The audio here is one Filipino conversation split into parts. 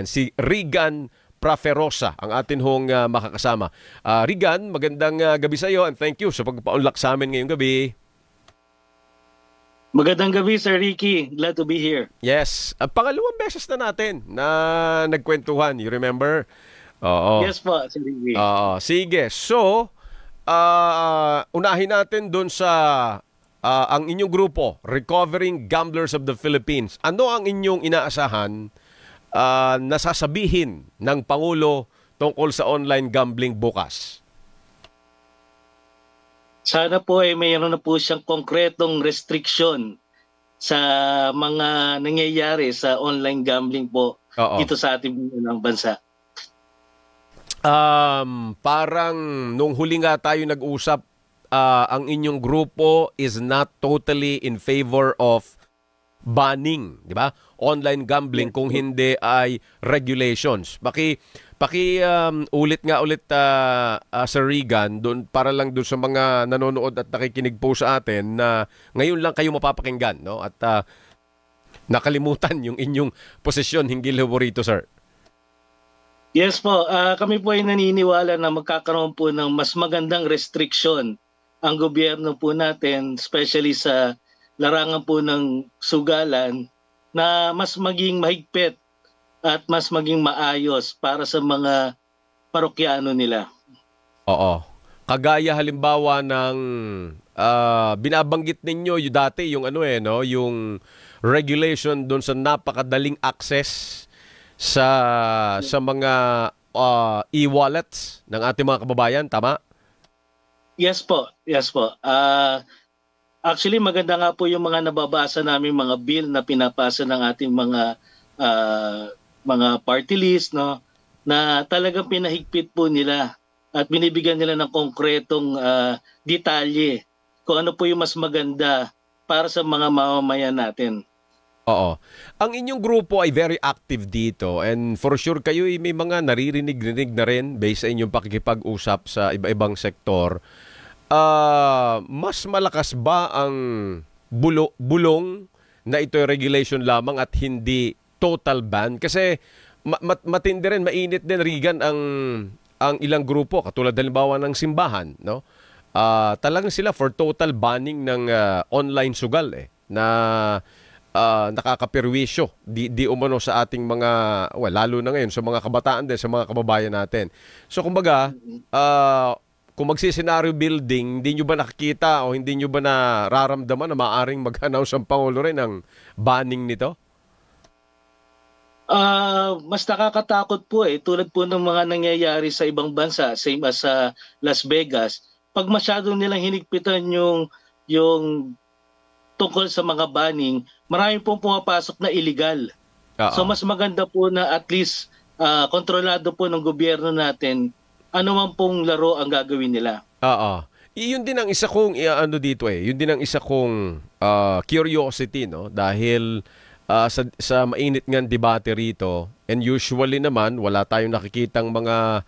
Si Regan Praferosa, ang atin hong makakasama. Regan, magandang gabi sa iyo and thank you sa pagpa-unlock sa amin ngayong gabi. Magandang gabi, Sir Ricky. Glad to be here. Yes, pangalawang beses na natin na nagkwentuhan. You remember? Oo. Yes po, Sir Ricky. Sige. So, unahin natin doon sa ang inyong grupo, Recovering Gamblers of the Philippines. Ano ang inyong inaasahan nasasabihin ng Pangulo tungkol sa online gambling bukas? Sana po ay mayroon na po siyang konkretong restriction sa mga nangyayari sa online gambling po dito sa ating bansa. Parang nung huli nga tayo nag-usap, ang inyong grupo is not totally in favor of banning, di ba? Online gambling kung hindi ay regulations. Ulit nga ulit Sir Regan doon para lang doon sa mga nanonood at nakikinig po sa atin na ngayon lang kayo mapapakinggan, no? At nakalimutan yung inyong posisyon hinggil ho rito, sir. Yes po, kami po ay naniniwala na magkakaroon po ng mas magandang restriction ang gobyerno po natin, especially sa larangan po ng sugalan, na mas maging mahigpit at mas maging maayos para sa mga parokyano nila. Oo. Kagaya halimbawa ng binabanggit ninyo yung dati yung yung regulation doon sa napakadaling access sa mga e-wallets ng ating mga kababayan, tama? Yes po. Yes po. Actually, maganda nga po yung mga nababasa namin mga bill na pinapasa ng ating mga party list, no, na talagang pinahigpit po nila at binibigyan nila ng konkretong detalye kung ano po yung mas maganda para sa mga mamamayan natin. Oo. Ang inyong grupo ay very active dito and for sure kayo ay may mga naririnig-rinig na rin based sa inyong pakikipag-usap sa iba-ibang sektor. Mas malakas ba ang bulong na ito ay regulation lamang at hindi total ban? Kasi matindi rin, mainit din, Regan, ang ilang grupo, katulad halimbawa ng simbahan, no? Talagang sila for total banning ng online sugal na nakakapirwisyo di umano sa ating mga, lalo na ngayon sa mga kabataan din, sa mga kababayan natin. So kumbaga, kung magsisenaryo building, hindi nyo ba nakikita o hindi nyo ba nararamdaman na maaaring mag-announce ang Pangulo rin ng banning nito? Mas nakakatakot po tulad po ng mga nangyayari sa ibang bansa, same as sa Las Vegas. Pag masyadong nilang hinigpitan yung tungkol sa mga banning, marami pong pumapasok na illegal. So mas maganda po na at least kontrolado po ng gobyerno natin ano man pong laro ang gagawin nila. Yun din ang isa kong dito Yun din ang isa kong curiosity, no? Dahil sa mainit ngang debate rito, and usually naman wala tayong nakikitang mga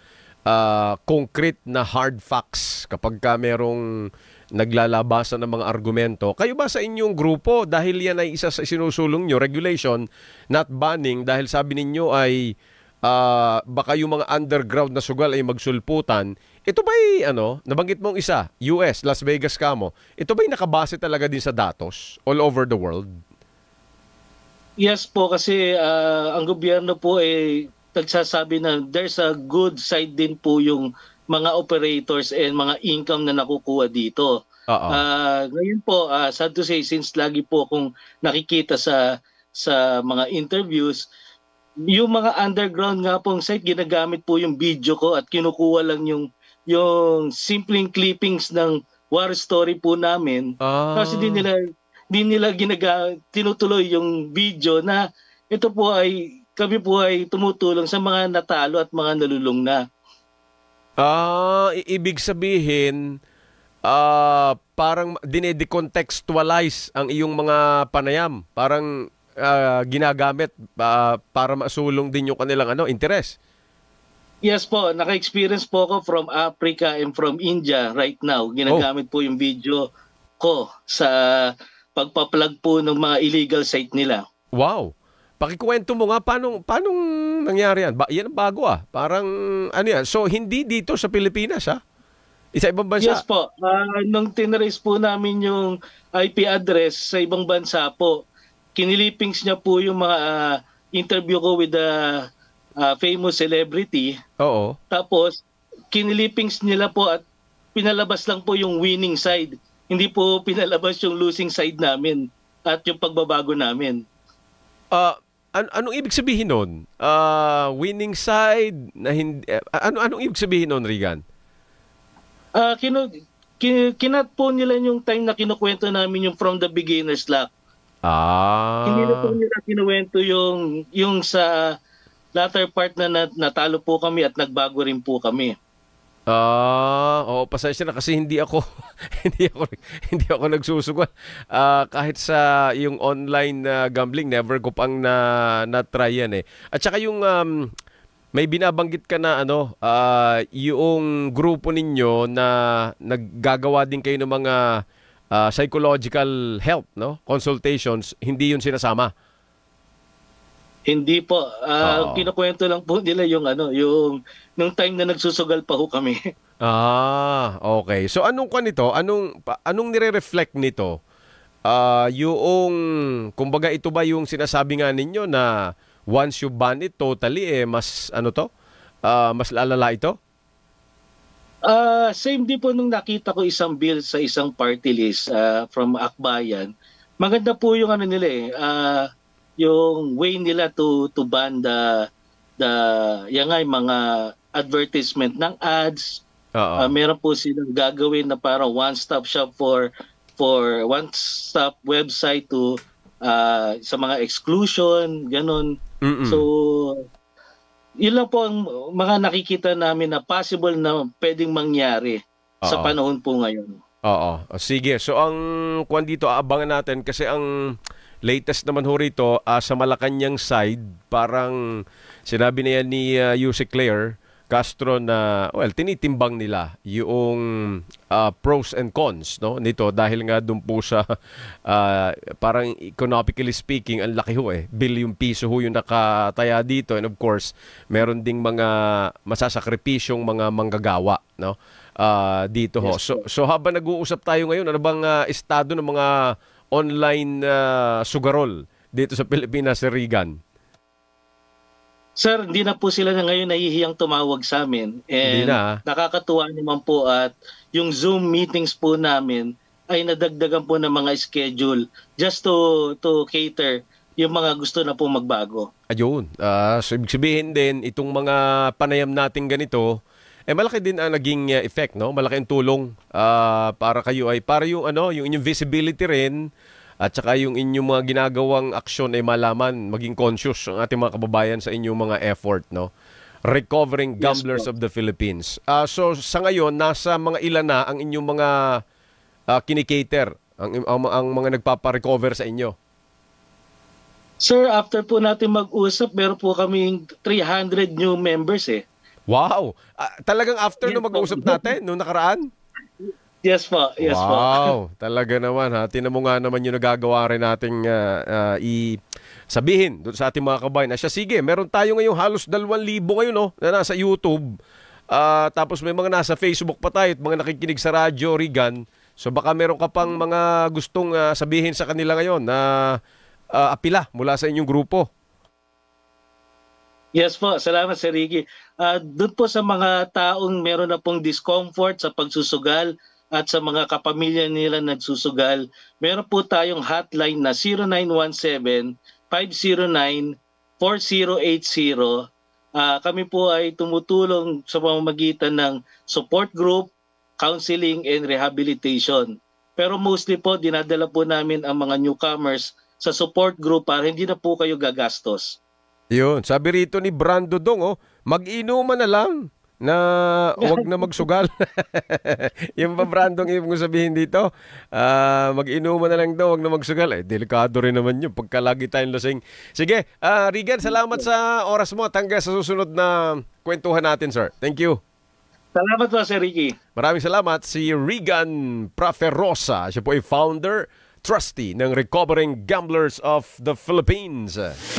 concrete na hard facts kapag ka merong naglalabasan ng mga argumento. Kayo ba sa inyong grupo, dahil yan ay isa sa sinusulong nyo, regulation, not banning, dahil sabi ninyo ay baka yung mga underground na sugal ay magsulputan, ito ba'y nabanggit mong isa, US, Las Vegas kamo, ito ba'y nakabase talaga din sa datos all over the world? Yes po, kasi ang gobyerno po nagsasabi na there's a good side din po yung mga operators and mga income na nakukuha dito. Ngayon po, sad to say, since lagi po akong nakikita sa mga interviews, yung mga underground nga pong site, ginagamit po yung video ko at kinukuha lang yung simpleng clippings ng war story po namin. Kasi di nila tinutuloy yung video na ito po kami po ay tumutulong sa mga natalo at mga nalulung na. Ibig sabihin, parang dinedecontextualize ang iyong mga panayam. Parang ginagamit para masulong din yung kanilang interes. Yes po, naka-experience po ako from Africa and from India right now. Ginagamit po yung video ko sa pagpa-plug po ng mga illegal site nila. Wow. Pakikwento mo nga paano nangyari yan? Yan ang bago Parang ano yan? So hindi dito sa Pilipinas Isa ibang bansa? Yes po. Nung tinrace po namin yung IP address sa ibang bansa po, kinilipings niya po yung mga interview ko with the famous celebrity. Oo. Tapos, kinilipings nila po at pinalabas lang po yung winning side. Hindi po pinalabas yung losing side namin at yung pagbabago namin. Anong ibig sabihin nun? Winning side na hindi anong ibig sabihin nun, Regan? Kinat po nila yung time na kinukwento namin yung from the beginner's luck. Hindi na po nila kinuwento yung sa latter part na natalo po kami at nagbago rin po kami. Pasensya na kasi hindi ako hindi ako nagsusugal. Kahit sa yung online gambling, never ko pang na-try yan At saka yung may binabanggit ka na yung grupo ninyo na naggagawa din kayo ng mga psychological help, no? Consultations, hindi yun sinasama. Hindi po. Kinukwento lang po nila yung nung time na nagsusugal pa ho kami. Okay. So anong nito? Anong nire-reflect nito? Yung kumbaga ito ba yung sinasabi nga ninyo na once you ban it totally mas mas lalala ito? Same din po nung nakita ko isang bill sa isang party list from Akbayan. Maganda po yung nila yung way nila to ban the mga advertisement ng ads. Meron po silang gagawin na parang one-stop shop for one-stop website to sa mga exclusion, ganun. So, yun lang po ang mga nakikita namin na possible na pwedeng mangyari sa panahon po ngayon. Sige. So, ang kwan dito, aabangan natin kasi ang latest naman ho rito sa Malacanang side, parang sinabi na yan ni Yusek Claire Castro na, tinitimbang nila yung pros and cons nito dahil nga doon po sa parang economically speaking, ang laki ho bilyong piso ho yung nakataya dito, and of course, meron ding mga masasakripisyong mga manggagawa dito ho. So habang nag-uusap tayo ngayon, ano bang estado ng mga online sugarol dito sa Pilipinas, Sir Regan? Sir, hindi na po sila na ngayon nahihiyang tumawag sa amin. And nakakatuwa naman po at yung Zoom meetings po namin ay nadagdagan po ng mga schedule just to cater yung mga gusto na po magbago. Ayun. So ibig sabihin din, itong mga panayam natin ganito, malaki din ang naging effect, no? Malaki ang tulong para kayo para yung yung inyong visibility rin. At saka yung inyong mga ginagawang aksyon ay malaman, maging conscious ang ating mga kababayan sa inyong mga effort, no? Recovering Gamblers of the Philippines. So sa ngayon, nasa mga ilan na ang inyong mga kinikater, ang mga nagpapa-recover sa inyo? Sir, after po natin mag-usap, meron po kaming 300 new members Wow! Talagang after nung mag-usap natin, nung nakaraan? Yes po, yes po. Wow, talaga naman Tinan mo nga naman yung nagagawa rin nating sabihin doon sa ating mga kabayan. Sige, meron tayo ngayong halos 2,000 ngayon na nasa YouTube. Tapos may mga nasa Facebook pa tayo at mga nakikinig sa radyo, Regan. So baka meron ka pang mga gustong sabihin sa kanila ngayon na apila mula sa inyong grupo. Yes po, salamat Sir Ricky. Doon po sa mga taong meron na pong discomfort sa pagsusugal at sa mga kapamilya nila nagsusugal, meron po tayong hotline na 0917-509-4080. Kami po ay tumutulong sa pamamagitan ng support group, counseling, and rehabilitation. Pero mostly po, dinadala po namin ang mga newcomers sa support group para hindi na po kayo gagastos. Yun, sabi rito ni Brando Dong, mag-inuman na lang na wag na magsugal. Yung ba, Brandong, ibig mo sabihin dito? Mag-inuman na lang daw, wag na magsugal. Delikado rin naman yun pagka lagi tayong lasing. Sige, Regan, salamat sa oras mo at hanggang sa susunod na kwentuhan natin, sir. Thank you. Salamat po, Sir Ricky. Maraming salamat. Si Regan Praferosa. Siya po ay founder, trustee ng Recovering Gamblers of the Philippines.